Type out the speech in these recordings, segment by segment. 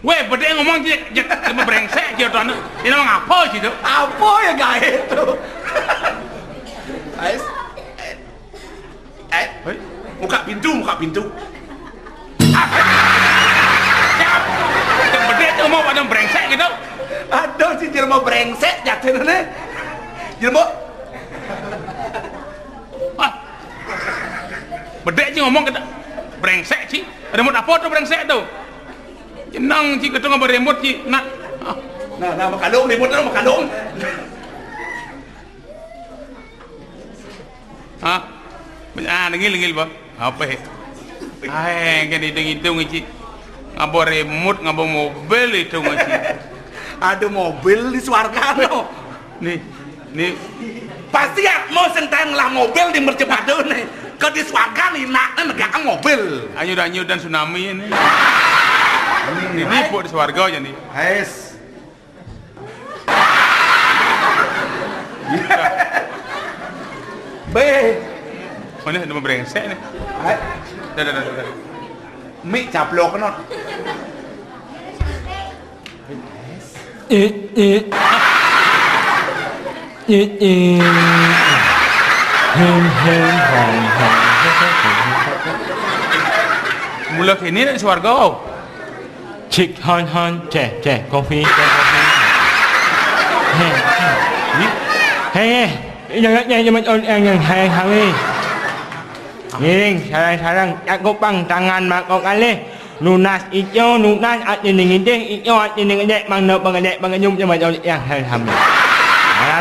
Weh, berdek ngomong cuma brengsek aja tuan. Ini ngomong apa sih tuh? Apa ya gak itu? Buka pintu. Berdek tuh mau pada brengsek gitu. Aduh si jelma brengsek jatuh nih. Jelma. Berdek sih ngomong kita brengsek sih. Remote apa tuh brengsek tuh? Jenang sih kita nggak remote sih. Nah, makalung remote na makalung. Nengil ba? Apa he? Kan hitung sih. Ngabo remote, ngabo mobil itu sih. Ada mobil di Swarga no. Nih. Pasti ya mau sentai ngelah mobil di Mercepadeun nih. Ke di Swarga nih nak negaan mobil. Anyu dan tsunami ini. Ini buat di Swarga aja nih. Hes. Mana nama brengsek nih? Dah. Mi caplok not. Mula kini di Swarga. Cik hon cek kopi. Hei, jangan yang hai. Ngiring sarang aku pang tangan makok alih. Lunas ijo lunas at dinding ijo at dinding mang no bangedek banganyum cuma yang alhamdulillah.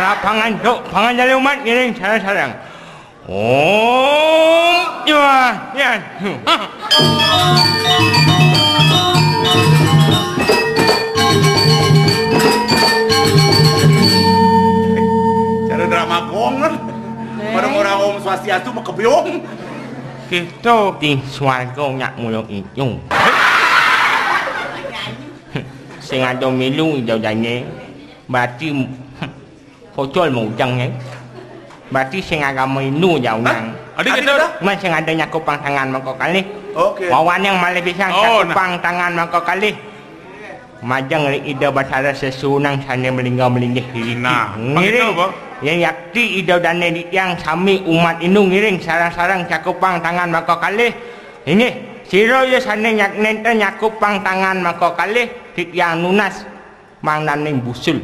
Lapangan dok, pangan dari umat ngiring sarang. Ya. Cara drama gong kan. Orang-orang Om Swastiastu mau kebiong. Kita di swarga nyak muluk itu. Sing ada milu hijau jane. Berarti pocol mau ujangnya. Berarti sing agama Hindu jauh nang. Adik kita dah. Mas sing ada nyakupang tangan mangko kali. Okey. Wawan yang malah bisa Oh, nyakupang tangan mangko kali. Majang ida basara sesunang sana melingga-melinggih diri. Nah, ngiring. begitu, Pak. Yang yakti ida dane yang sami umat Hindu ngiring sarang-sarang cakupang tangan mangko kali. Ini siro ya sana nyak nenten nyakupang tangan mangko kali. Yang nunas mang naning busul.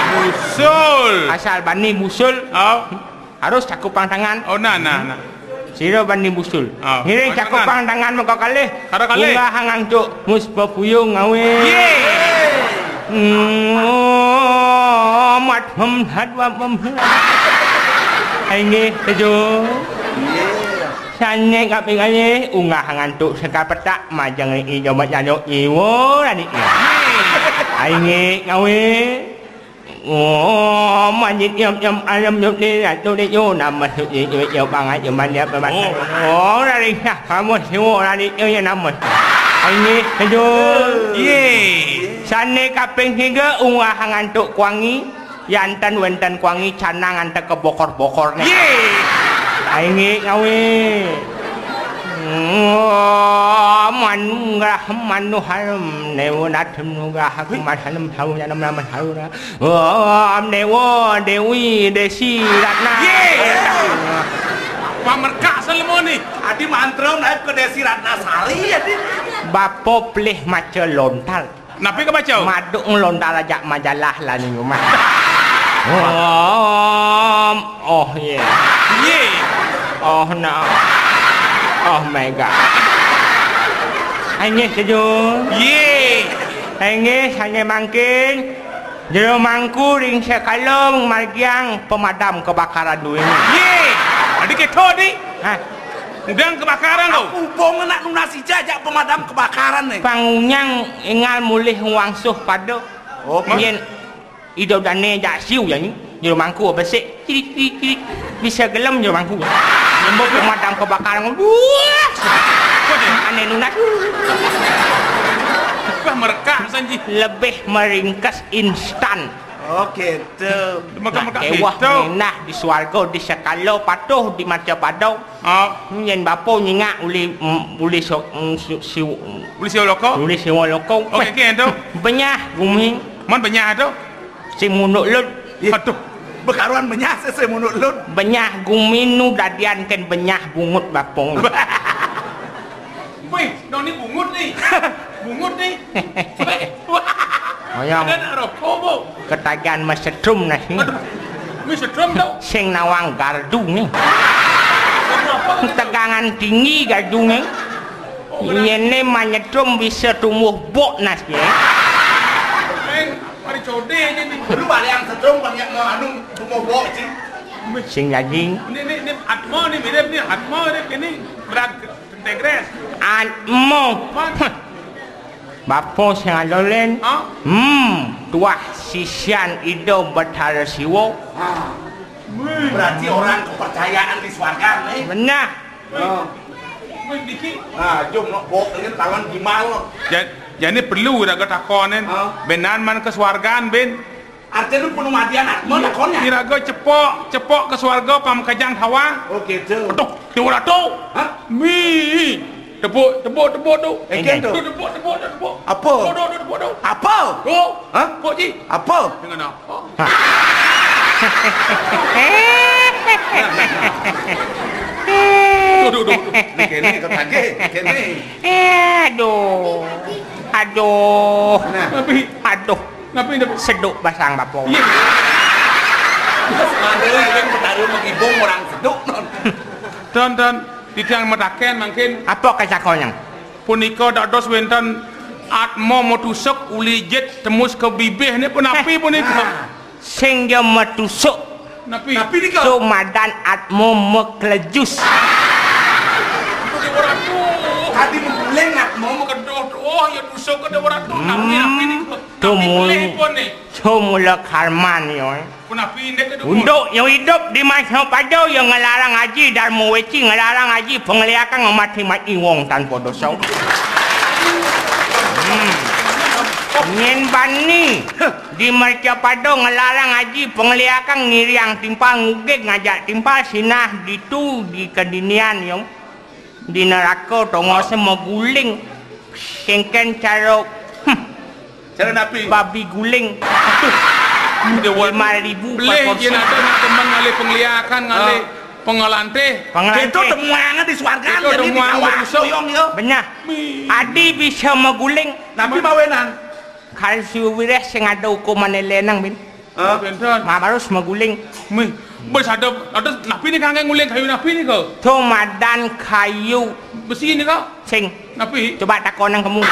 Musul. Asal bani busul Oh. harus cakupang tangan. Oh, nah. Siro bani busul. Oh, Ngiring tangan. cakupang tangan mangko kali. Karo kali. Unggah hangang cuk muspa puyung ngawe. Mat memhat wa memhat. Ini tejo. Sane kaping ale unggah ngantuk sekapetak majang iki coba jaduk iwo tadi. Ini ngawe. Majid yam alam yuk ni tu ni yo nama tu ni yo bangai yo mana apa. Dari sah kamu semua dari yo nama. Ini tejo. Sane kaping 3 unggah ngantuk kuangi. Yantan wentan kuangi canang anta ke bokor-bokor ni. Ini ngawe. Manu harum newo natum nuga hakum masanam tahu janam nama tahu na. Newo dewi desi ratna. Pamerkak selemo ni. Adi mantra naik ke Desi Ratna Sari adi. Bapo pleh maca lontal. Napi ke baca? Maduk lontal aja majalah lah ni rumah. Oh yeah. Oh no. Oh my god. Anh sejuk. Anh hanya mungkin jero mangku ring sekalong margiang pemadam kebakaran dulu ini. Adik kita ni. Hah? Udang kebakaran tu. Upong nak nunasi jajak pemadam kebakaran ni. Pangunyang ingal mulih wangsuh pada. Oh, Yen ido dane jak siu ya ni. Jero mangku besik. Cirit bisa gelem jero mangku. Nyembok pemadam kebakaran. Aneh nunat. Pamerkak sanji. Lebih meringkas instan. Okey tu. Merkak Ewah kita. menah di swarga di sekalo patuh di mata padau. Yen bapo nyingak uli si Boleh siapa loko? uli si loko. Okey kan tu. Benyah guming Man banyak tu. si munuk lut. Aduh. Bekaruan benyah sesai munut lut. Benyah guminu dadian ken benyah bungut bapong. Weh, dah ni bungut ni. Bungut ni. Oyong Ada nak rokok bu. ketagihan mesetrum nasi. Mi setrum tu. Sing nawang gardu ni. Tegangan tinggi gardu ni. Yene manyetrum bisa tumbuh bok nasi. Mari code je ni. Lu balik yang setrum banyak anu rumah bok je. Sing jadi Ni atma ni mirip ni atma ni berat integres. Atmo. Bapo sing alolen. Tuah sisian ido Bathara Siwa. Berarti orang kepercayaan di swarga ni. Benar. Weh dikit. Jom nak bok dengan tangan gimal. Jadi perlu dah kata konen. Benan man keswargaan ben. Artinya lu penuh matian atma nak konya. Kira cepok ke swarga pam kajang tawang. Okey tu. Tuh, tu lah tu. Mi. Tepuk tu. Eken tu. Tepuk. Apa? Tepuk tu. Apa? Tu. Ha? Tepuk je. Apa? Dengan apa? Duduk. Kene kau tagih. Kene. Aduh. Tapi, Aduh. tapi dah. Seduk basang bapo. Ada yang bertaruh mengibung orang seduk non. Dan di tiang mataken mungkin Apa kesakonnya? punika dak dos wenten atma motusuk uli jet tembus ke bibih ni pun api punika. Sing dia metusuk Napi. Napi ni kau. Sumadan atmo meklejus. Dia orang tu. Tadi mengguling Mau kedoh oh ya dosa ke dia orang tu. Napi ni. Tu boleh pun ni. Mula karman yo. Napi ni ke dia. Untuk yang hidup di masa pada yang ngelarang haji dan meweci ngelarang haji pengliakan mati-mati wong tanpa dosa. Nyen bani di Mercapado ngelarang haji pengliakan ngiriang timpal ngugek ngajak timpal sinah ditu di kedinian yang di neraka tongo semua guling kengken caro cara Napi. babi guling Dia 5,000 boleh je nak teman ngalih pengliakan ngalih pengalante. Itu temuangan di swarga Itu jadi di temuangan kawah busuk. soyong yo. benar adi bisa meguling Napi mawenan. kalau siwireh sing ada hukuman lenang bin Bentar. harus meguling Mi, bos ada napi ni kangen nguling kayu napi ni kau. Tomadan kayu Besi ni kau. sing Napi. coba takon nang kamu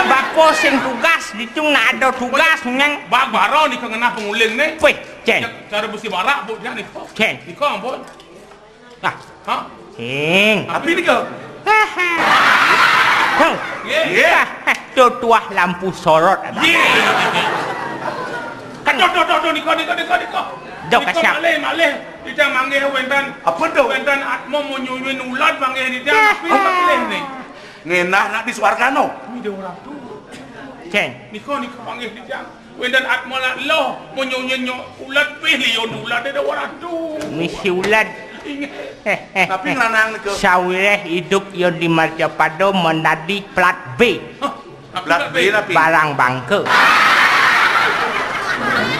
Bapo sing tugas ditung nak ada tugas nyang Bak bara ni kau ngena penguling ni. weh ceng Cara besi barak bu dia ni kau. ceng Ni kau ampun. ah Ha? ceng Napi ni kau. Hang Ye. tu tuah lampu sorot Ye. Kan do ni kau. Dok kasap. Malih. Dia manggil wentan. Apa tu? Wentan atmo mo nyuyun ulat manggil dia napi boleh ni. Ngenah nak di swarga no. Ni dia orang tu. ceng Ni kau panggil dia. Wentan atmo nak loh mo nyuyun ulat pilih ulat dia orang tu. misi ulat Napi ngelanang ni kau. Sawireh hidup yo di Marjapado menadi plat B Plat B Napi. barang bangke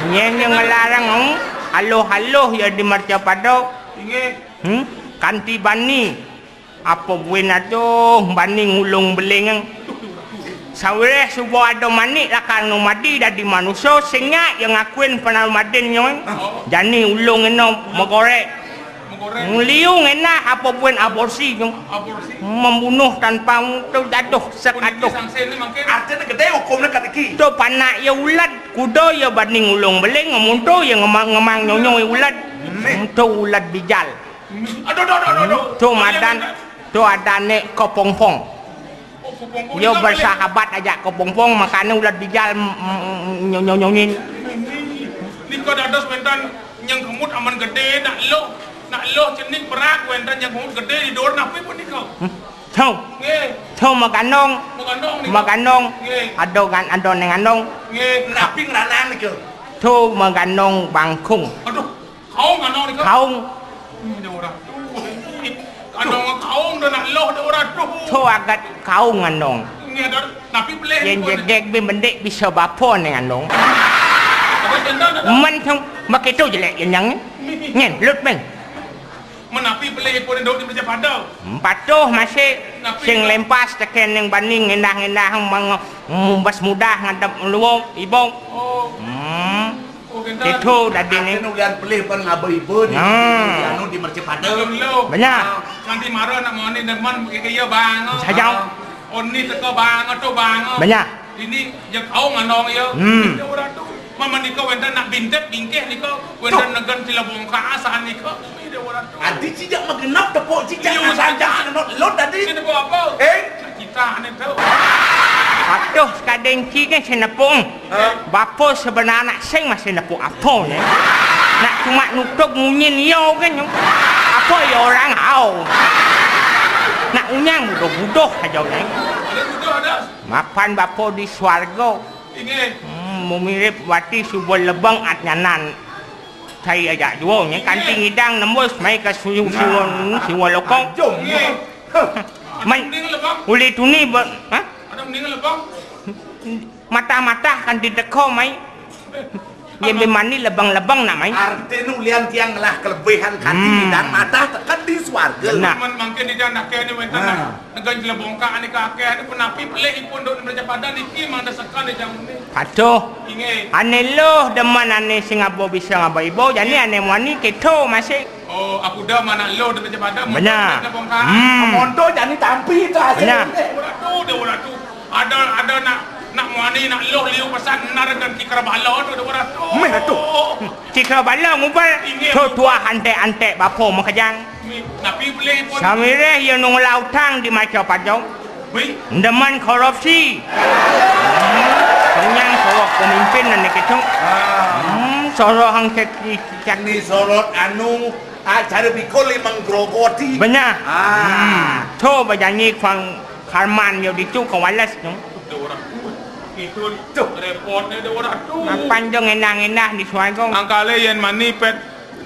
yang ngelarang halo ya di Marjapado Ingat. kanti bani apa buena tu bani ngulung beling sawireh subuh ada manik lakar numadi dari manusia sehingga yang akuin penal madin nyoy jani ulung eno megorek Menggoreng. ngeliung enak apa pun aborsi nyong Aborsi. membunuh tanpa terjatuh sekaduh Sangsen ni mangke. Artinya gede hukum nak katiki. tu panak ya ulat kudo ya banding ulung beling ngemunto ya ngemang nyonyo ulat tu ulat bijal Aduh. tu madan tu adane kopongpong yo bersahabat aja kopongpong makanya ulat bijal nyonyonin Ni kau dados wentan yang kemut aman gede nak lo cenik berak wentan yang kemut gede di dor napi pun ni kau. tu Nge, tu makanong mengandong ni. makanong Nge, ado nenganong nge. Napi ngelanang ni kau. tu maganong bangkung Aduh, kau ngandong ni kau. kaung Dia orang tu. Kandong kau dah nak lo dia orang tu. tu agat kaung nganong Nge ada napi boleh. yang jedek bi mendek bisa bapo nenganong Apa jendan ada? man thong makitu jelek yang nyen lut men Menapi boleh pun dok di macam pada. patuh masih sing lempas teken yang banding ngendah-ngendah mumbas mudah ngadap luwung ibong Oh, gendan. itu tadi ni Artinya ulian pelih pun ngabo-ibo ni. Anu di Mercepada. Lo. banyak Nanti marah nak mau ni deman kaya bang. Sayang. Oni teko bang atau bang. banyak Ini yang kau nganong ya. Dia orang tu. Mama ni kau wendan nak bintet bingkeh ni kau. Wendan negan sila bongka asahan ni kau. Dia orang tu. Adi cijak magenap tepuk cijak Iya, sanjang senot lot tadi. Sini buat apa? Kita ni tahu. patuh kadang kan senepung bapa sebenarnya nak sing masih nepuk apa ni nak cuma nutup ngunyin yo kan apa ya orang hau nak unyang budoh-budoh aja ni Ada budak ada. mapan bapa di swarga Ingat. memirip wati subul lebang at nyanan saya aja jual nya kanting hidang nembus mai ke siwa lokong Jom. Ingat. Man- Mending lebang. uli tuni ha Ada mending lebang. mata-mata kan dideko mai yang bemani lebang-lebang nak mai Artinya ulian tiang lah kelebihan kanting dan mata tekan di swarga. Nah. Man mangke di dah nak ke ni wentan nak. Negan sila bongka ni kakek ada penapi pelih pun dok di pada ni ki mang dah sekan di jam ni. patuh Ingat. ane loh deman ane singabo bisa ngabo ibo jadi ane wani keto masih Oh, aku dah mana lo di pada. banyak Bongka. Mondo jadi tampi itu hasil. Benar. Dia orang tu. Ada nak muani nak loh liu pasan naragan kikra balo tu orang tu. Meh tu. Jika bala ngubal, tua ante bapo makajang. Napi boleh pun. Samire yang nung lautang di macam padong. Wih, Deman korupsi. Kenyang sorok pemimpin nanti ketung. Sorok hang cek Ni sorot anu acara bikoli menggrogoti. benar. Coba janji kang Karman yo dicu kawalas tu. orang itu repot ni orang tu. Panjang enang di suarga. Angkale yang mani pet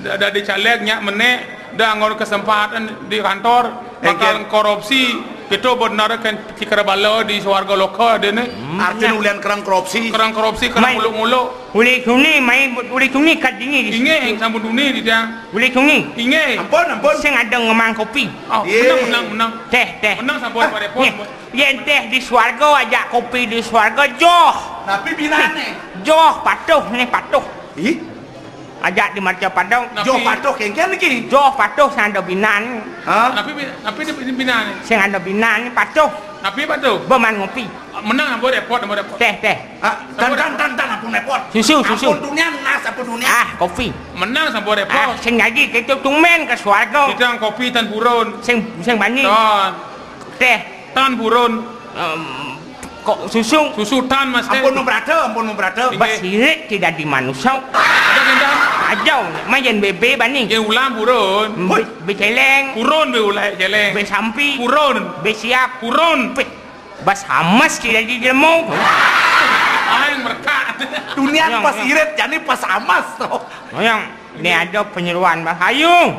dah dicalegnya menek dah ngor kesempatan di kantor bakal korupsi kita benar kan kikra balo di suarga lokal dia ni. Artinya ulian kerang korupsi. Kerang korupsi kerang muluk-muluk. Uli kuni kat dingin. Inge sambut dunia di dia. Uli kuni. Inge. Ampun. Sing ada ngemang kopi. Oh, menang. Teh. Menang sampai pada pon. Yen teh di swarga ajak kopi di swarga joh. Tapi binane. Joh patuh ni patuh. Ih, Ajak di marca padang. jo patuh kengken lagi. Joh patuh sing ada binan. Ha? Napi dia bina ni. Sing ada binan patuh. Napi apa tu? Berman ngopi. Menang sampai repot. Teh. Tan ampun repot. Susu. Ampun dunia nas ampun dunia. Kopi. Menang sampai repot. Sing lagi kita tumen ke swarga. Kita kopi tan burun. Sing bani. Teh. Tan burun. Kok susu Tan mas. Ampun membrata. basirik tidak di manusia. Ada gendang. Ajau mayen bebe bani. Ye ulam burun. Be celeng, Burun be ulai jeleng. be sampi, Burun. be siap, Burun. bas hamas tidak di ilmu. Aing berkat. Dunia pas irit jadi pas amas toh. Yang ni ada penyeruan bah. Ayo.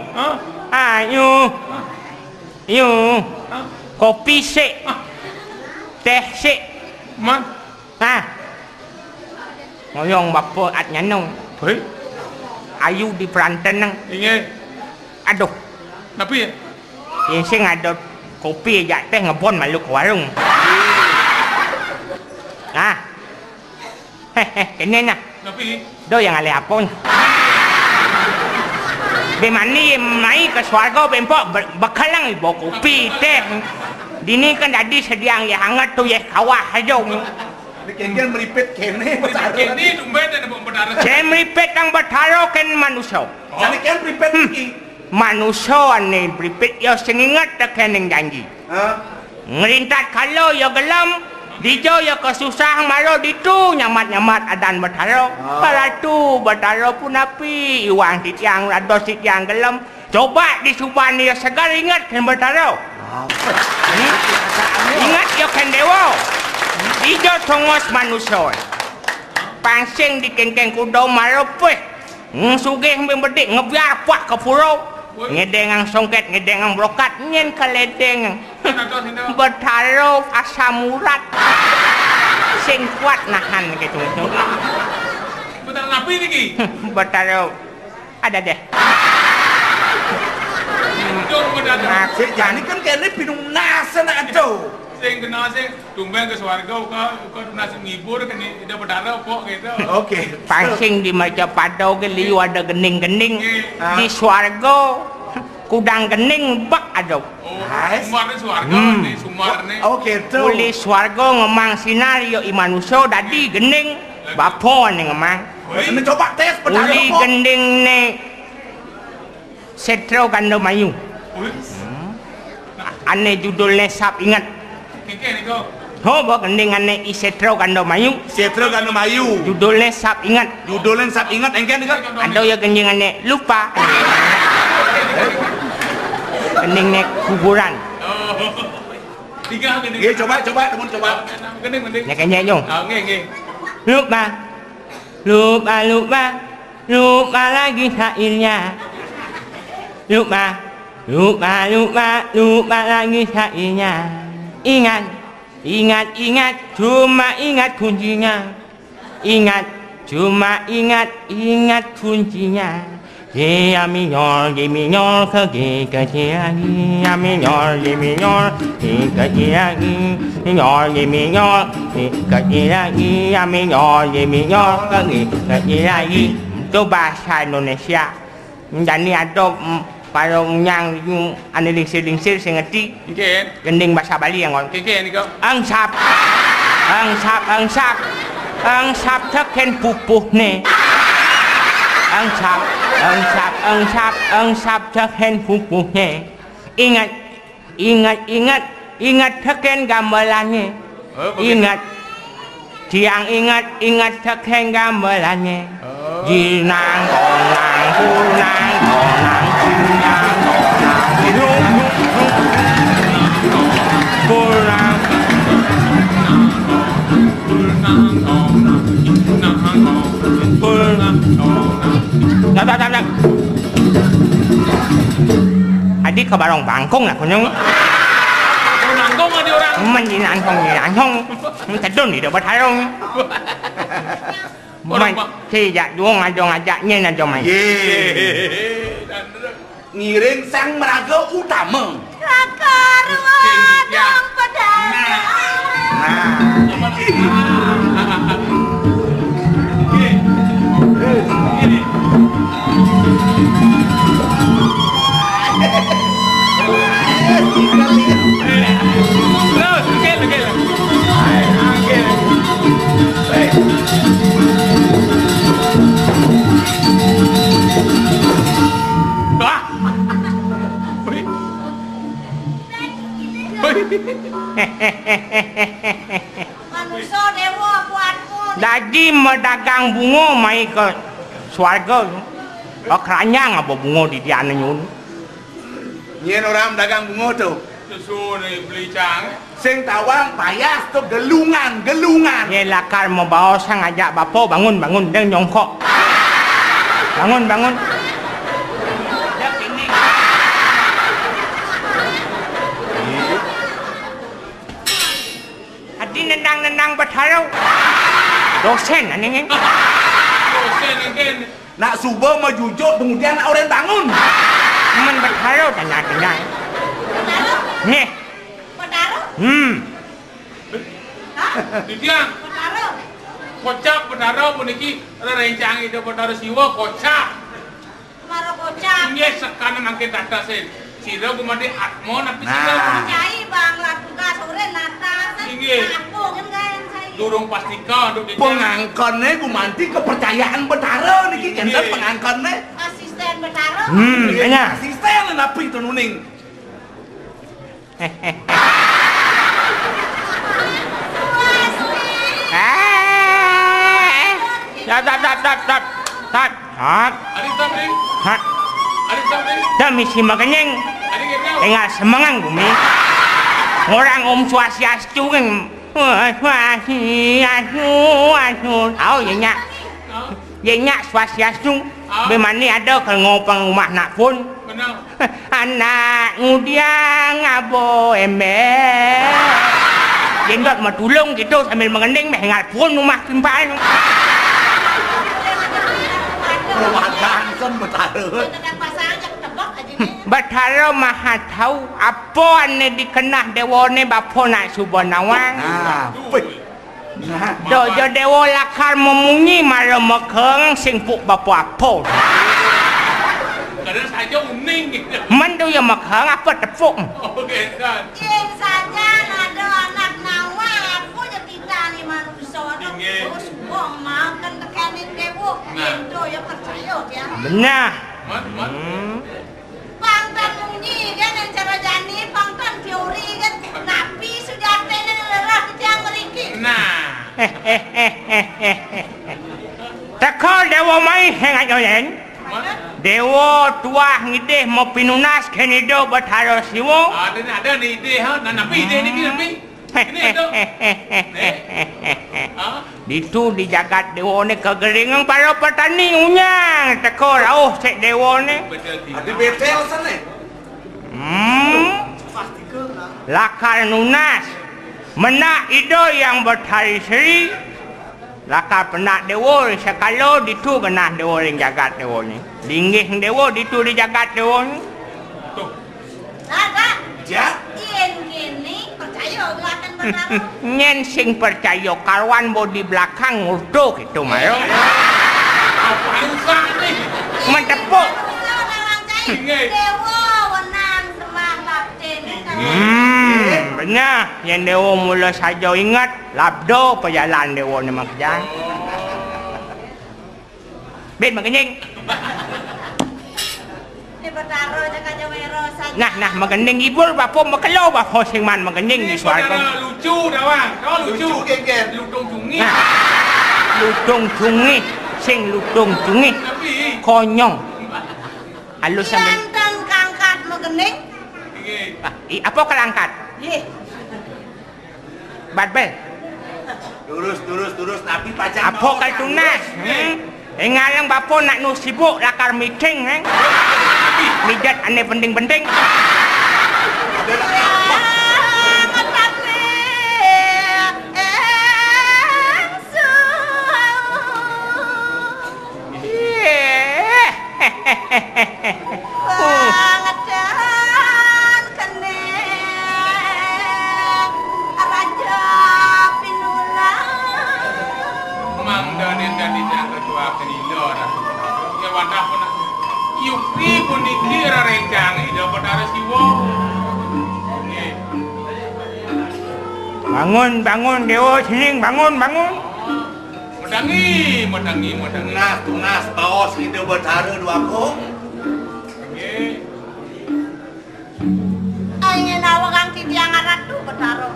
Kopi sik. Teh sik. Man. Ngoyong bapa at nyanong. Hei. Ayu di peranten nang. Inge. Aduh. Napi. Yang sing ada kopi ajak teh ngebon malu ke warung. Kene na. Napi. Do yang ale apon. Bemani mai ke swarga bempok bakalang ibu kopi teh. Dini kan tadi sediang ya hangat tu ya kawah aja. Kengken meripit kene. Kini tumben dan berdarah. Saya meripet yang bertaro kan manusia. Jadi kan meripit lagi. Manusia ni meripet ya sengingat tak kening janji. Ngerintat kalau ya gelam, dijo ya kesusah maro ditu nyamat adan bertaro. Para tu bertaro pun api iwang titiang rados titiang gelam. Coba disuban ya segar ingat kan bertaro. Ingat ya kan dewa. Ijo tongos manusia. Pangsing di kengkeng kudo maropeh. Sugih membedik ngebiar pak ke pulau. Ngedeng ang songket, ngedeng ang brokat, nyen kaledeng. Bertaruh asam urat. Sing kuat nahan gitu. Betul napi lagi. Bertaruh. Ada deh. Jadi kan kene pinung nasa na aduh. Sing kena sing tumben ke swarga ka nasi ngibur kan ida berdarah pok gitu. Oke. Pangsing di macam padau ke liu ada gening-gening. Di swarga kudang gening bak ada. Sumar ni swarga ni sumar ni. Oke tu. Uli swarga ngemang sinario imanusia dadi gening. Bapo ni ngemang. Ini coba tes Uli gending ni Setro Gando Mayu. Ane judulnya sap ingat. Keke ni kau. Ho gending ane Isetro Gando Mayu. Setro kan Mayu. Judulnya sap ingat. Judulnya sap ingat engken kan. Ada ya gending ane lupa. Gending nek kuburan. Tiga gini. Ye coba teman coba. Gini. Nek kenya nyong. Nge. Lupa lagi syairnya. Lupa lagi syairnya. Ingat, cuma ingat kuncinya. Cuma ingat kuncinya. Dia minor, ke kecil lagi. Dia minor, ke kecil lagi. Minor, ke kecil lagi. Dia minor, ke kecil lagi. Itu bahasa Indonesia. Dan ni ada parang yang ane lingsir sing ngerti. Keke. Gending bahasa Bali yang on. Keke ni kau. Ang sap. Angsap taken pupuh ne. Angsap taken pupuh ne. Ingat taken gamelannya. Ingat tiang ingat taken gamelannya. Jinang konang kunang konang jinang konang Tak. Adik ke barong bangkong lah kunyong. Nangkong ada orang. Menjinangkong. Tadon ni dah bertarung. Sejak dua ngajak-ngajaknya nak jom main. Ngiring sang meraga utama. Raka ruang pedang. Manusia dewa buatmu. Jadi mendagang bunga mai ke swarga. Keranyang apa bunga di diana nyun. Nyen orang dagang bunga tu. Susu ni beli cang. Sing tawang payas tu gelungan. Ye lakar membawa sang ajak bapa bangun dan nyongkok. Bangun. Hadi nendang bertarau. Dosen anjing. Dosen ingin. Nak subuh mau jujur kemudian orang bangun. Men bertarau tanya. Nih. Pedaro? Di tiang. Pedaro? Kocak pedaro puniki rencang itu pedaro siwa kocak. Maro kocak. Ini sekarang angkat data sen. Sira gumade atmo napi Nah. sira. Cai bang lakukan sore nata. Tinggi. Aku kan saya. Durung pastika untuk di Pengangkonnya gumanti kepercayaan betara niki kenter pengangkonnya. Asisten pedaro. Kayaknya. Asisten napi itu nuning. Tat. Adik tamri. Adik tamri. Dami si makanyeng. Adik kita. Tengah semangang bumi. Orang swastiastu kan. Swastiastu. Tahu ya nyak. Ya nyak swastiastu. Bemani ada ke ngopang rumah nak pun. Benar. Anak ngudiang abo ember. Jendot mau tulung gitu sambil mengending mengat pun rumah timpaan. Perwakilan kan betara. Dengan pasangan yang tebak aja nih. Betara maha tahu apa ane dikenah dewane bapo nak subonawang. Dojo dewa lakar memunyi mara mekeng sing puk bapo apo. Kadang saja uning gitu. Mandu yang mekeng apa tepuk. Oke kan. Cing saja ada anak nawa. Aku jadi tani manusia. Terus buang makan tekanin dewa. Indo ya percaya ya. Benar. Mat. Pangtan munyi kan yang cara jani. Pangtan teori kan. Nabi sudah tenan lerah kejang meriki. Nah. Teko dewa mai hengat joyen. Dewa tua ngideh mau pinunas kenido betara siwo. Ada ni ide ha. Nabi ide ni nabi. Ini ada. Itu di jagat dewa ni kegeringan para petani unyang. Teko rauh sek dewa ni. Ada betel sana. Lakar nunas. Menak ido yang bertari seri. Lakar penak dewa sekalo ditu kenah dewa yang jagat dewa ni. Linggih dewa ditu di jagat dewa ni. Nah, Ya. Ien gini percaya akan perkara. Nyen sing percaya karwan bo di belakang ngurdo gitu mayo. Apa yang sah ni? Mentepuk. Dewa wenang semah bakten. Nah, yang dewa mula saja ingat labdo perjalanan dewa ni makjang. Ben makening. Ni Betaro jangan jawero saja. Nah makening ibul bapa makelo bapa sing man makening di swarga. Lucu dah bang. Kau lucu. Geng-geng. Lutung cungi. Nah, lutung cungi, sing lutung cungi. Tapi. Konyong. Halus sambil. Jantan kangkat mengening. Apa kelangkat? Ye. Badbel. Terus tapi pajak Apa kal tunas? Ngalang bapa nak nu sibuk lakar meeting Mijat ane penting-penting. Bangun dewa sining bangun. Medangi. Tunas baos ide Betara dua ko. Ingin awakang titiang ratu Betaro.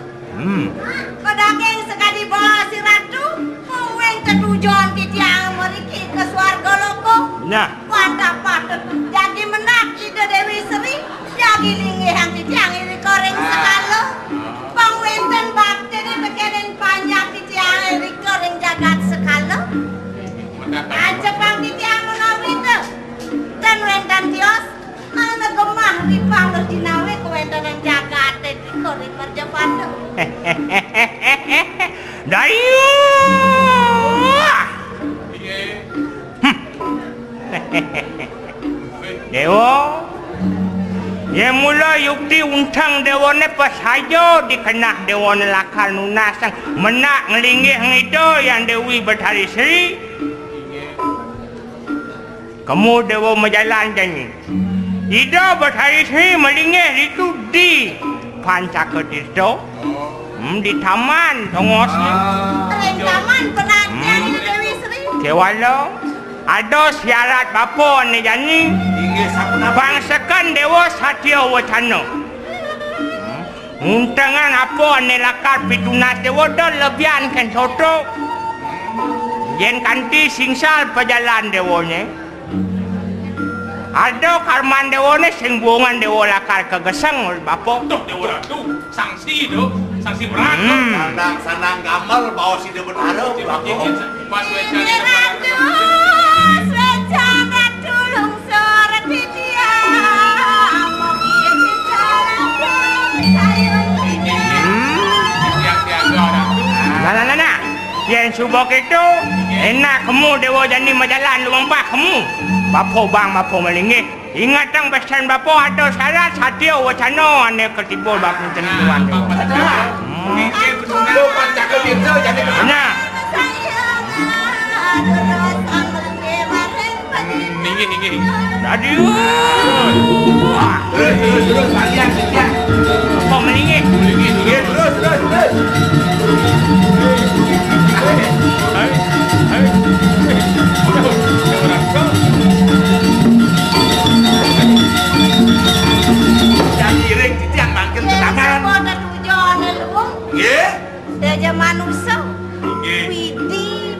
Pedaging sekali bawa si ratu, mungkin ketujuan titiang meriki ke swarga loko. Nah, Wadah patut jadi menak ide Dewi Sri, jadi lingihan titiang ini koreng sekalo. Pangwenten bakti di tekenen panjang titiang ini koreng jagat sekalo. Aja pang titiang menawita, dan wendan tios. Ana gemah di panglo dinawe kuwentan yang jagat di koreng merjapanda. Dayu. Dewa. Ya mula yukti untang dewa ne pas hajo dikenah dewa ne lakal nunasang menak ngelingih itu yang Dewi Betari Sri. Kamu dewa majalan janji. Ida Betari Sri melingih itu di Pancaketirto. Di taman tongosnya. Di taman penantian itu Dewi Sri. Kewalo ada syarat bapa ni janji. Bangsakan dewa satya wacana. Untangan apa ni lakar pitunas dewa dah lebihan kan soto. Yen kanti singsal perjalanan dewanya. Ada karman dewa ni sing buangan dewa lakar kegesang oleh bapa. Tuh dewa tu sanksi berat. Sanang gamal baos ide Betara dua ko. Pas wecan Ratu, swecang ratu lungsor titiang. Mogi Nah. Yang subok itu enak kamu dewa jani majalan lu empah kamu. Bapa bang bapa melingih. Ingat tang pesan bapa ada syarat satya wacana ane ketibul bapa tentuan. Lu Pancaketirto jadi Nah. Ningi. Aduh. Terus kalian sekian. Apa melingih? Terus. Jadi ring titiang manggil ke tangan. Kota tujuan luang. Nggih. Deja manusia. Nggih. Widih.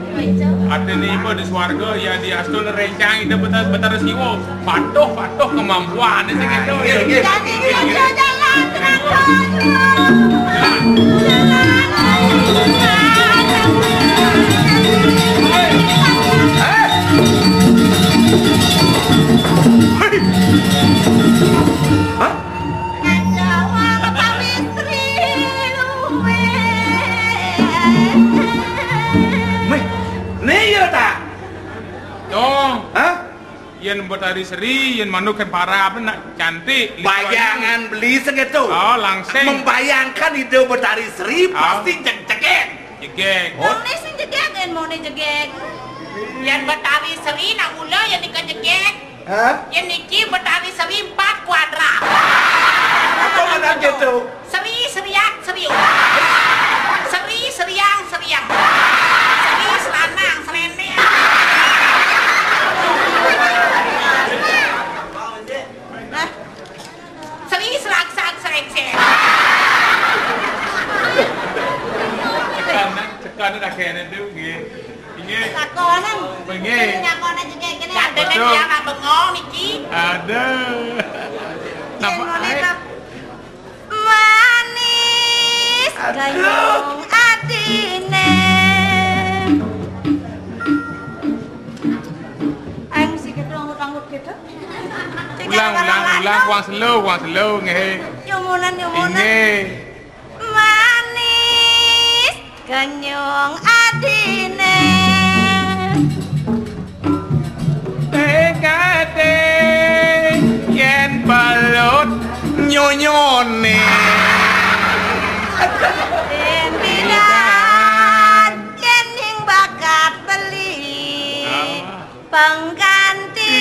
Ada ni ibu di swarga ya di astun rencang ide Betara Siwo. Patuh kemampuan sing itu. Jadi dia jalan terang. Yen Betari Sri, yen manukan para apa nak cantik. Bayangan beli segitu. Oh, langsing. Membayangkan ide Betari Sri pasti jegek. Jegek. Mone sing jegek kan mone jegek. Yang Betari Sri nak mula yang dikejegek. Yang niki Betari Sri 4 kuadrat. Apa mana gitu? Sri Sriak serius. Seri, seriang, seriang. Seri, selanang, selene. Seri, serangsang, serengseng. Cekanan akhirnya itu Nggih. Takonan. Nggih. Takonan juga kene. Kadene dia nggak bengong niki. Ada. Napa ae? Manis gayung atine. Aing si kedong rambut gitu. Ulang, wang slow nggih. Yomunan. Nggih. Manis gayung atine. Tekate yen balut nyonyone. Pimpinan yen bakat beli pengganti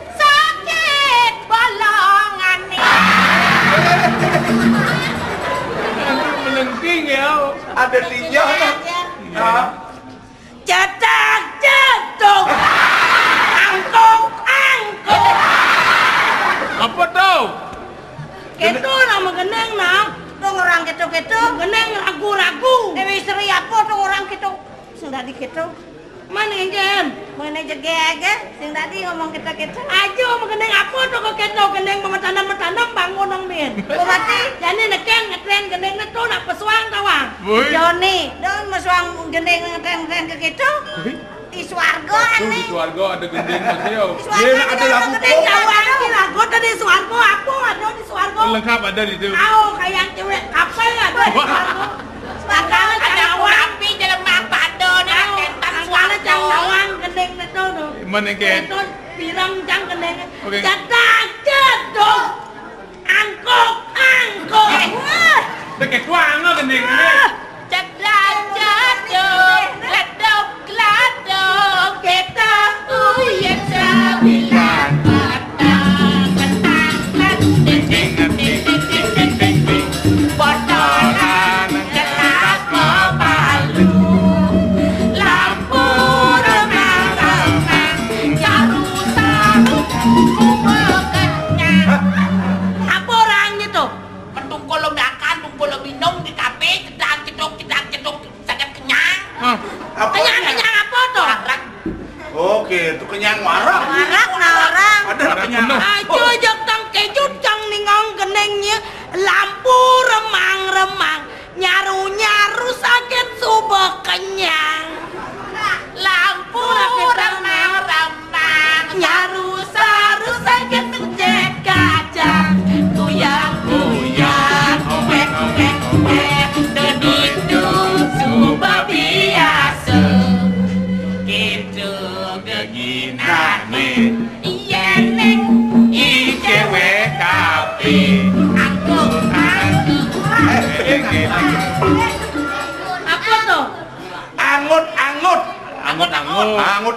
sakit bolongane. Melengking ya. Ada sinyal. Cetak angkung Apa tuh? ketu nama geneng nah dong orang ketu geneng ragu-ragu Dewi Sri apa dong orang ketu sing tadi ketu mana yang mana jege sing tadi ngomong kita aja mengeneng apa dong ketu geneng memetanam bangun dong min berarti jadi neken ngetren geneng itu nak pesuang tawang Joni dong pesuang geneng ngetren ke ketu di swarga Di swarga ada gending Mas yo. Dia ada lagu jawab ki lagu tadi swarga apa ada di swarga Lengkap ada di situ. kayak cewek apa ada di swarga sekarang Ada api dalam apa ada nih kentan suara jang lawang gendeng itu tuh Mana ken? itu pirang jang gendeng Oke. cetak cedok angkok Tekek kuang lo gending ini. Cedak jaduk ledok ledok kita uyen sabilan petang ding ding ding ding ding ding bodolan jelas palu lampu remang-remang jaru-saru kenyang apa orangnya tuh mentungkol lo makan tungkol lo minum di kafe cedok sangat kenyang. kenyang apa tuh Oke, itu kenyang warak. warak na orang Ada kenyang. aja jok tang kejut jang ningong genengnya lampu remang-remang nyaru sakit subah kenyang Lampu remang-remang nyaru sakit mencet kacang goyang-goyang obek-obek deduduk subah biasa gitu geginane iya neng Cewek kafe. aku apa tuh Angut.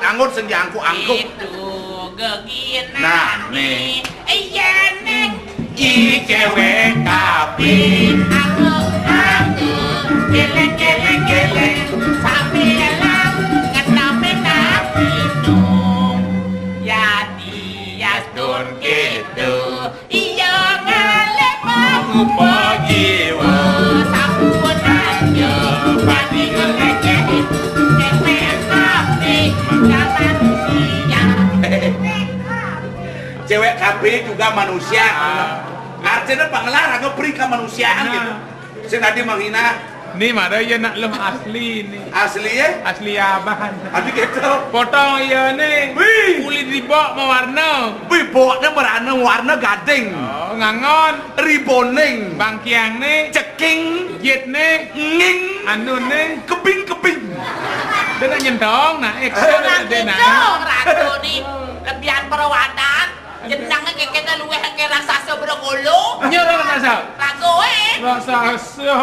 Angut sing diangkuk-angkuk. itu geginane Nah, nih. iya neng Cewek kafe. aku geleng sambil ngenamin minum jadi don gitu iya ngalep Ngupo jiwa. sampun aja padi ngelengeng cewek api manusia Cewek KB juga manusia. Artinya pengelarang ngeberi kemanusiaan gitu. Sing tadi menghina Ni mana ya nak lo asli ni. asli ya. Asli abahan. Adik gitu. Potong iya ni. Wih. Kulit dibok mewarna. Biboknya berana warna gading. Oh, ngangon. Riboning. Bangkiang ni. Ceking. Jet ni. Nging. Anu ni. Kebing. Dia nak nyentong nak. Ekor dia nak. ratu ni lebihan perawatan jenangnya kayak kita luweh kayak raksasa bergolo Nyerah rasa. rago Rasa so.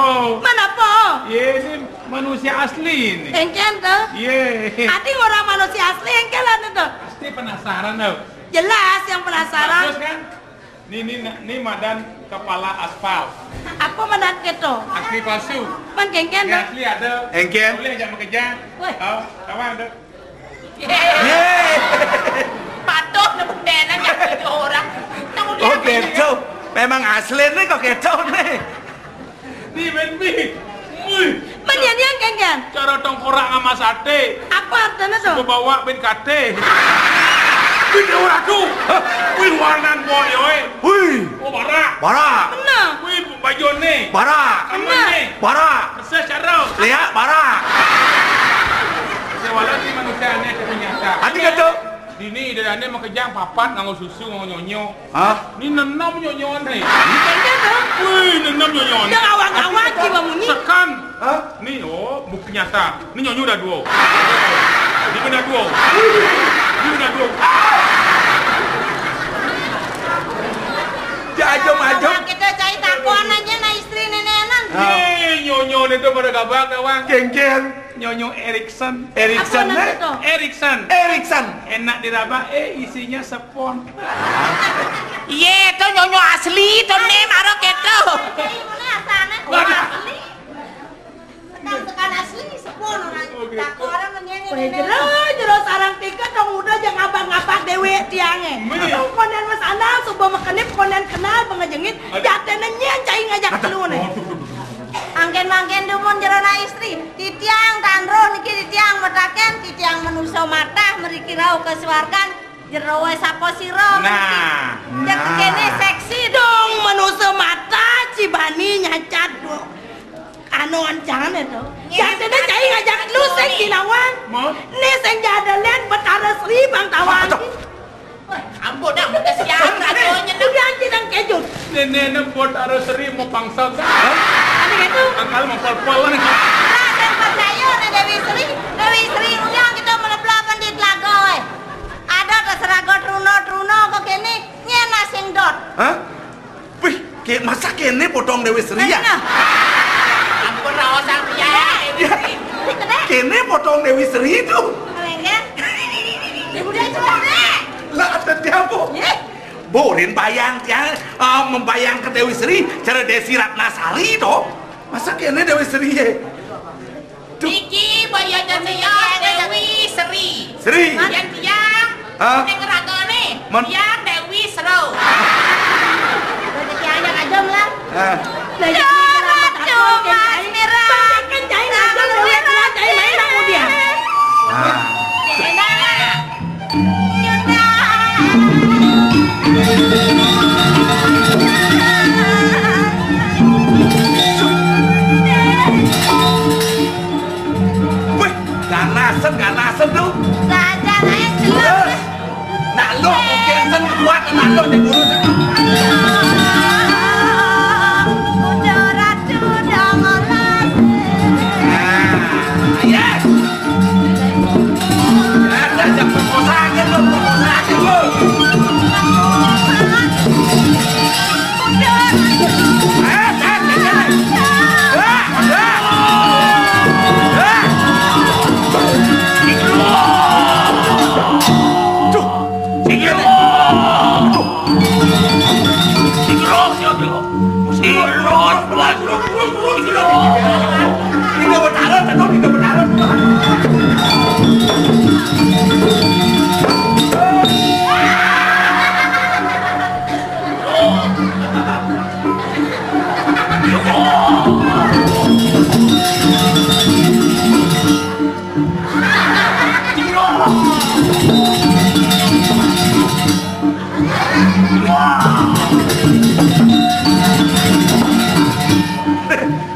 mana po Ye ni manusia asli ni. engken tuh Ye. adi orang manusia asli engkelan itu Pasti penasaran tau. jelas yang penasaran Bagus kan? Ini madan kepala aspal. Apa mandat keto? Asli palsu. Man kengken Yang asli ada. Engken. Boleh jangan bekerja. Woi. Oh, kawan ada. Patuh na beneran yang orang. Oh gitu. Memang asli nih kok gitu nih. Ni benbi. Mui. Man yang kengken. Cara tongkorak sama sate. Apa artinya tuh? Bawa ben kate. Wih, orang tu. Wih, warnan boy, oi. Wih, Oh, barak. barak, Benar. Wih, baju ni. barak, Kamu ni. barak. Secara. Lihat barak. Sewalau ni manusia aneh ternyata. Hati kata. Ini dari aneh makejang papat nganggo susu nganggo nyonyo. Hah? Ni nenam nyonyo ni. Kengken tuh. Wih, nenam nyonyo ni. Yang awak-awak kiba bunyi. Sekan. Hah? Ni oh, bukti nyata. Ni nyonyo dah dua. Ni kena dua. Ni kena dua. Ajom. Kita cari takuan aja na istri nenenan. Ni nyonyo ni tu pada gabang kawan. Kengken. Nyonyo Erikson. Erikson Apa nih. nama itu? Erikson. Erikson. Enak diraba, isinya sepon. Ye, to nyonyo asli, to ne maro keto. Ini mana asalnya? Oh, asli. Tekan asli sepon orang. Takuan menyanyi nenenan. Jero sarang tiket dong udah jangan abang-abang dewe tiangnya. Konen mas anak coba makannya konen kenal pengejengit. Jatene nyen cai ngajak lu nih. Angken-mangken dumon jero na istri. Titiang tanro niki titiang metaken titiang manusa matah mriki rau kesuwargan jero we sapa sira. Nah. Yang kene seksi dong manusa matah cibani nyacat do. Anu ancangan itu. Jatene cai ngajak lu sing dilawan. Mau? Ni sing jadalen betara Sri Bang Tawan. Ampun dah, udah siang rajonya dah. Udah anjing kejut. Nenek buat ada seri mau pangsa. Ada gitu. Angkal mau pol-pol ni. Nah, dan percaya nih Dewi Sri uyang kita melebelakan di telaga we. Ada terserah truno kok kene nyena sing dot. Hah? Wih, masa kene potong Dewi Sri ya? Ampun rawa sang pria. Kene potong Dewi Sri itu. Keren. Ibu dia cepat deh. Lah ada dia bu. Borin bayang dia membayang ke Dewi Sri cara Desi Ratnasari toh. Masa kene Dewi Sri ya? Niki bayar dan saya Dewi Sri. Sri. Yang tiang. Hah? Yang raga ni. Man- Yang Dewi Seru. Rezeki aja ngajom lah. Ah. Jorat cuma merah. Kan cai ngajom dewe telah cai main aku dia. Ah. Wih, ganasan tuh. Saja lain jelas. Nak lo mungkin sen kuat nak lo di guru. Jorat sudah ngolah. Yes. Ada jam perkosaan lo.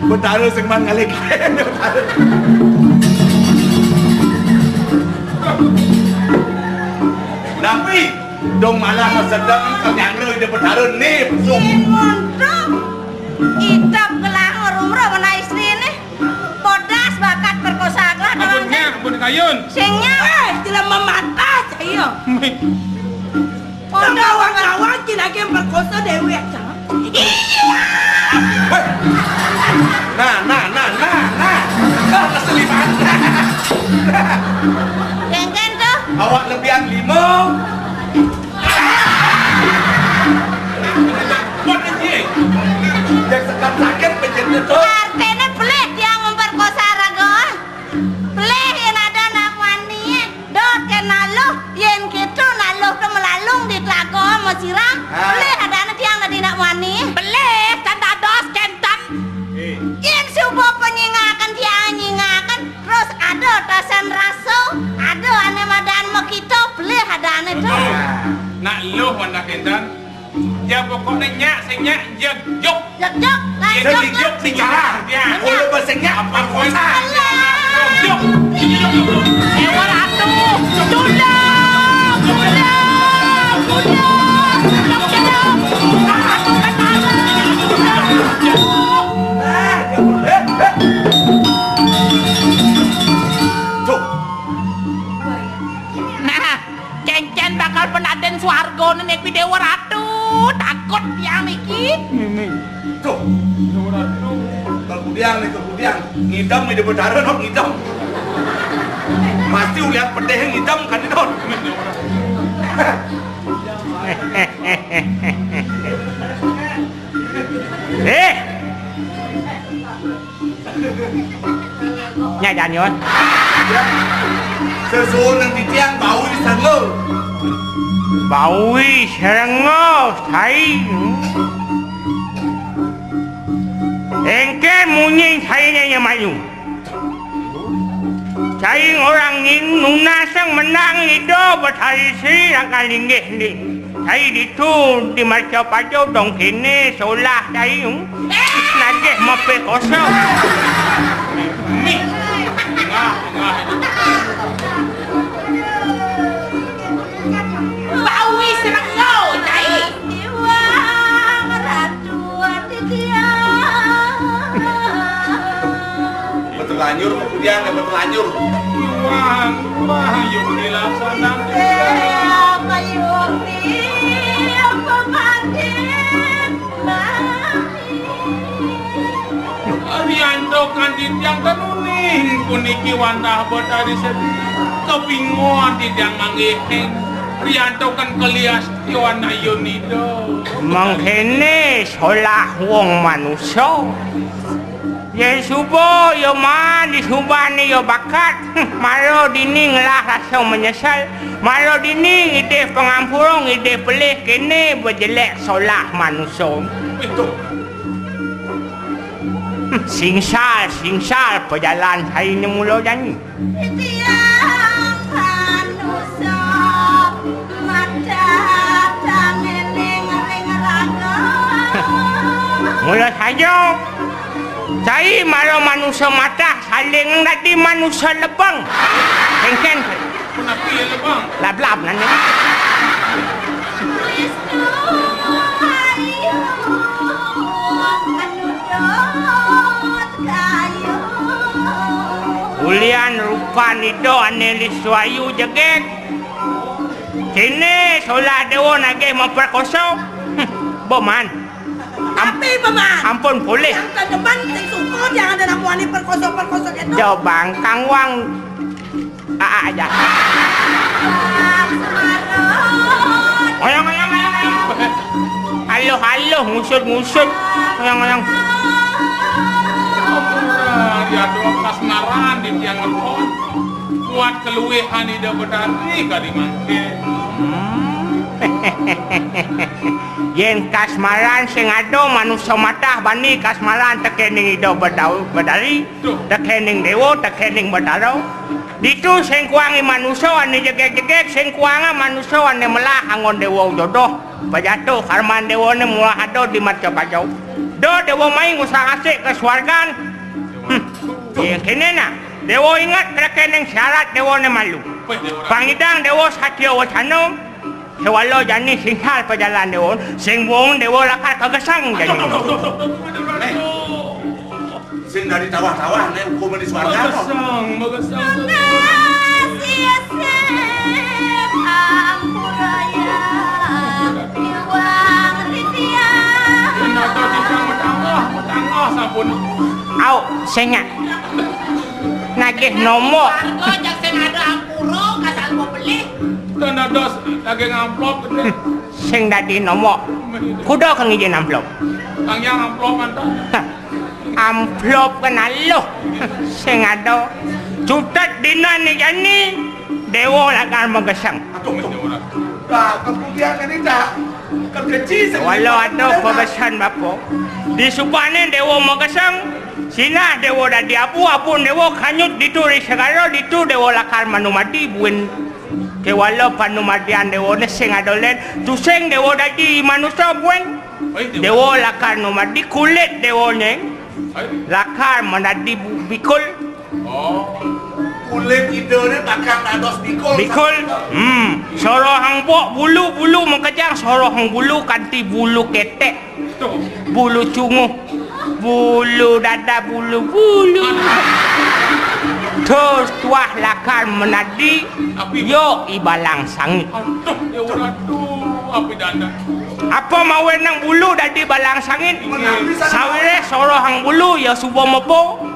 Betara sing man ngalik. Tapi dong malah sedang kau nyangre di betara ni pesung. Montok. Itap kelang rumrah mana istri ini. Podas bakat perkosa lah Ampun ampun kayun. Singnya tidak memata saya. Pondok kawan-kawan tidak yang perkosa dewi aja. Nah. Keselipan. Kengken tuh. Awak lebihan 5. sirang. Boleh ada tiang nadi nak wani. Boleh, tanda dos kentan. Yang subuh penyingakan tiang nyingakan. Terus ada tasan raso, ada ane madan makito. Boleh ada ane tu. Nak lu wanda kendan. Ya pokoknya nyak senyak jek jok. Jok jok. Sejok bicara. Kalau bahasanya apa kuasa? Jok. Dewa Ratu, tolong, tolong, tolong. Ratu Betara. Tuh. Nah, Cen bakal penaden swarga nek Dewa Ratu. Takut dia mikir. Tuh. Kemudian ngidam ide bedara not ngidam. Pasti lihat pedeh ngidam kan itu. Nya janyon. Sesuatu yang ditiang bau di sana. Bawi serenggo thai. Engke munying thainya maju. Cai orang ini nunasang menang itu bertarisi akan linggih ni. Cai itu di marca pajo dong kini solah cai nagih mape kosong. Bawi serenggo, cai. Iwang Ratu Aditya. Bertelanjur kemudian bertelanjur. Wah, yuk dilaksanakan. Arianto kantin yang tenuning puniki wantah betari sedih kebingungan tidak manggiheng Arianto kan kelias tiwana yunido Mangkene solah wong manusia. Ye subo yo man di subani yo bakat. Maro dini ngelah rasa menyesal. Maro dini ide pengampurong ide pelih kene berjelek solah manusia. Itu. Singsal pejalan hari ni mula janji. Tiang manusia mata tangeling raga. Mula saja. Saya malu manusia mata saling tadi manusia lebang. Kengken. kenapa ya lebang Lab-lab nanti. Ulian rupan itu anelis suayu jegek. Sini solah dewa nagih memperkosa. Boman. Tapi paman. Ampun boleh. Yang ke depan sing suko jangan ada nak wani perkosa itu. Jauh bangkang wang. Aja. Oyang. Halo, ngusut. Oyang. dia doa kasmaran di tiang lepon kuat keluwehan ida bedari kali mangke yen kasmaran sing ado manusia matah bani kasmaran tekening ida bedari tekening dewa tekening bedaro ditu sing kuangi manusia ane jegek-jegek sing kuanga manusia ane melah angon dewa jodoh pajatuh karman dewa ne mulah ado di marca pajau do dewa main usah asik ke swargan yang kene na dewa ingat tekening syarat dewa ne malu pangidang dewa satya wacana sewalo jani singhal pejalan dewa sing wong dewa lakar kagesang jani sing dari tawah-tawah nek hukum di swarga magesang sampun au sengak nagih nomor warga jak sing ada ampuro kasal mau beli tanda dos lagi ngamplop gede sing dadi nomor kuda kang izin amplop kang yang amplop mantan amplop kenal lo sing ada cutat dina ni jani dewa lakar magesang lah kemudian ini dah kecil Walau ada pebesan bapo. Di supane dewa makasang. Sina dewa dah diapu apun dewa kanyut ditu segala ditu dewa lakar manumati buen. Ke walau panumatian dewa ne sing adolen. Tuseng dewa dadi manusia buen. Dewa lakar numati kulit dewa ne. Lakar menadi bikul. Kulit idenya takkan ados bikul. Bikul. Sorohang po bulu mengkejang sorohang bulu kanti bulu ketek. Bulu cunguh. Bulu dada bulu. Terus tuah lakar menadi yo ibalang sangit. Apa mau nang bulu dadi balang sangit? Sawire sorohang bulu ya subo mopo.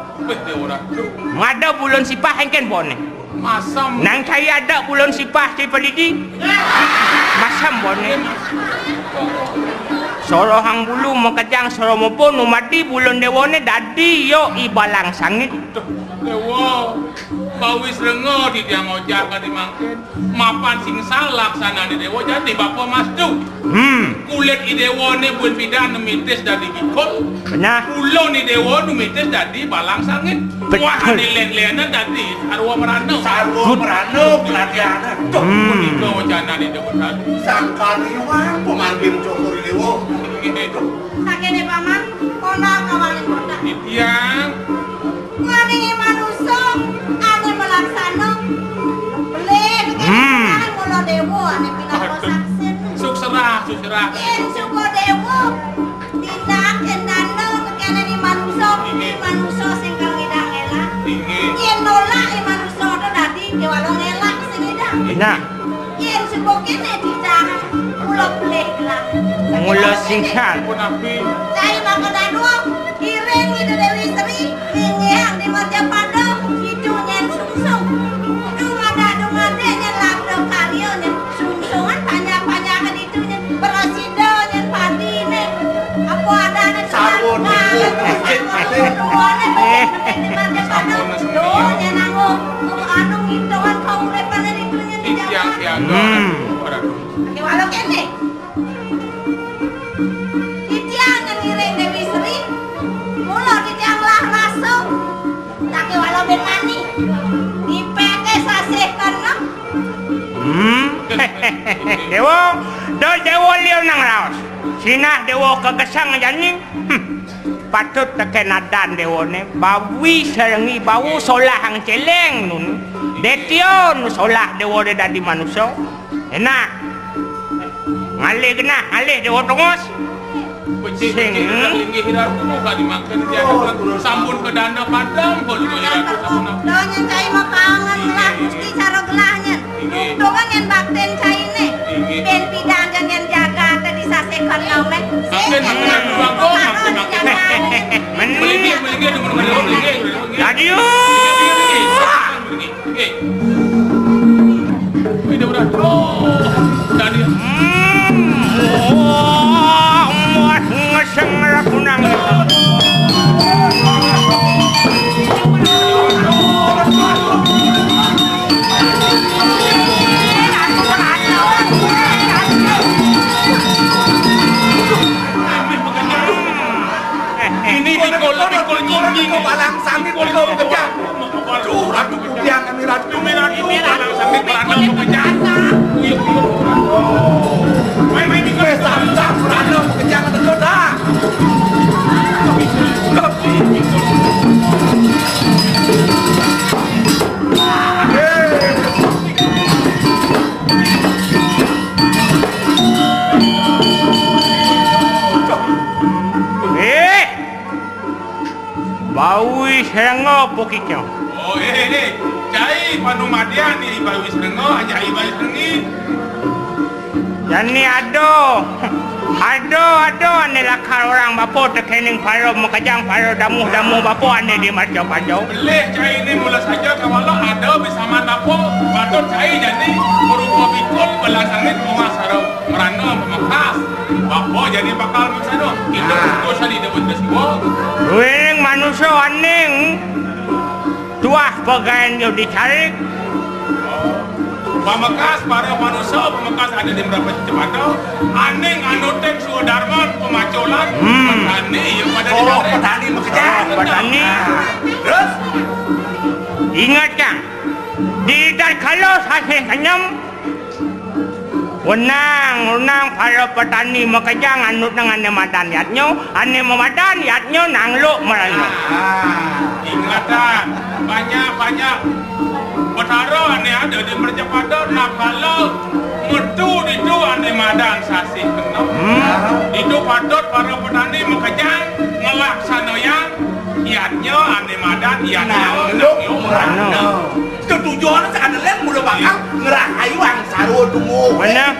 Ngada bulon sipah hengken bone. Masam. Nang saya ada bulon sipah si pelidi. Masam bone. Sorohang bulu mekejang soro mopo numati bulon dewone dadi yo ibalang sangit. Dewa, bawis rengo di dia ngojak kan dimangkin. Mapan sing salah sana di dewa jadi bapak mas tu. Kulit i dewa ne buen pidan numitis dari bikol. Benar. Pulau ni dewa numitis dari balang sangit. Wah di len-lenan dari arwah merano. Sarwo merano pelatihan. Tuh, menikah wajana di dewa tadi. Sangkali wah pemanggil cokor dewa. Sakene paman, kona kawalin kota. Itiang. Ngani manusia, ane melaksana. Boleh, ane mula dewa, ane pindah saksen. Suksera. Yen suko dewa, tindak endano tekene ni manusia sing kang ngidang elak. Yen nolak i manusia itu dadi kewalong elak sing ngidang. Benar. Yen suko kene didang, mula boleh gelang. Mula singkat. Pun api. Saya makan dua, kiring itu Dewi Sri, minyak di Majapahit, itu nyen sungsung. Dumada nyen labdo kalio nyen sungsungan banyak kan itu nyen berasido nyen padi ne. Apa ada ne Sabun dua ne di Majapahit, dua nyen anggo anu ngitungan kau lepas itu nyen di Jawa. Itiang. Walau kene. Dewi Sri, mula ditanglah raso, tapi walau benani, dipeke sasih kena. Dewa, dewa liu nang raos. Sina dewa kegesang jani. Patut teken adan dewa ne. Bawi serengi bau solah hang celeng nun. Detion solah dewa de dadi manusia. Enak. Ngalih kena, ngalih dewa tongos. Becik linggih hirarku muka dimakan dia sambun ke dana padam kalau hirarku sama. Doanya cai makangan gelah mesti cara gelahnya. Doang yang bakten cai ne. Ben pidan yang jaga tadi sasekan kau ne. Makan ruang kau makan. Melingih melingih. Adiu. Ini udah. Tadi. Ngeseng kunang. Ini pikul nyinging balang sangit kau bekerja. Ratu kudiang kami ratu balang sangit berana bekerja. Main di sam berana bekerja kata kau dah. Bawi serengo pokiknya. Oh cai panumadian ni bawi serengo aja bawi serengi. Yani ado ane lakar orang bapo tekening paro mekajang paro damu bapo ane di marjo pajo. Boleh cai ini mula saja kalau ada bisa manapo baton cai jadi berupa bikul belasangit bunga sarau merana memekas. Bapo jadi bakal misalnya itu dosa di depan desibo. Ruing manusia aning tuah pegawai yo dicari. Pamekas para manusia, pamekas ada di berapa cepatnya. Aneh nganutin sudarman pemacolan. Petani yang pada di Oh, petani bekerja. Petani. Terus? Ingat kan? Di dan kalau saya senyum, unang para petani bekerja nganut dengan madan yatnya, ane memadan yatnya nangluk merana. Ingatan banyak petara aneh ada di mercepada. Nah kalau metu itu aneh madan sasi kena. Itu patut para petani bekerja ngelaksanakan iatnya aneh madan iatnya nangluk merana. Ketujuan sekarang lain mula bakal ngerahayu ang sarwa tunggu. Mana?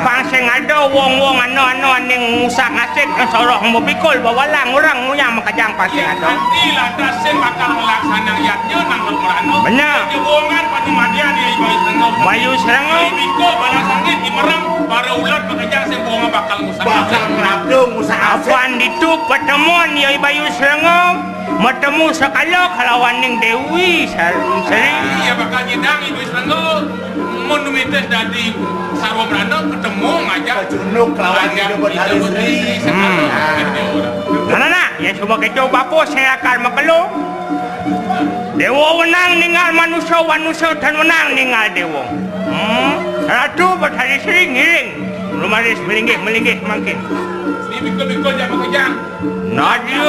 Pangseng ada wong-wong ano aning usak ngasih sorok mau pikul bawalang orang yang makajang pangseng ada. Nanti lantas sen bakal melaksanakan iatnya nangluk merana. Benar. Hubungan pada madia dia ibayu serengau. Bayu serengau. Pikul balas angin di merang para ulat bekerja sen bunga bakal musang. Bakal ngerabdung usaha. Apaan itu pertemuan ya Bayu serengau? Bertemu sekala kalawan ning Dewi sering. Iya bakal nyedang ibu serengau. Monumentus dari sarwa merana ketemu ngajak. Junuk lawan dia berhari seri. Nana, ya coba kita bapa saya akan makelo. Dewa menang ninggal manusia dan menang ninggal dewa. Ratu berhari seri ngiring. Lumaris melinggih makin. Ini bikul-bikul jangan bekerja. Nadia.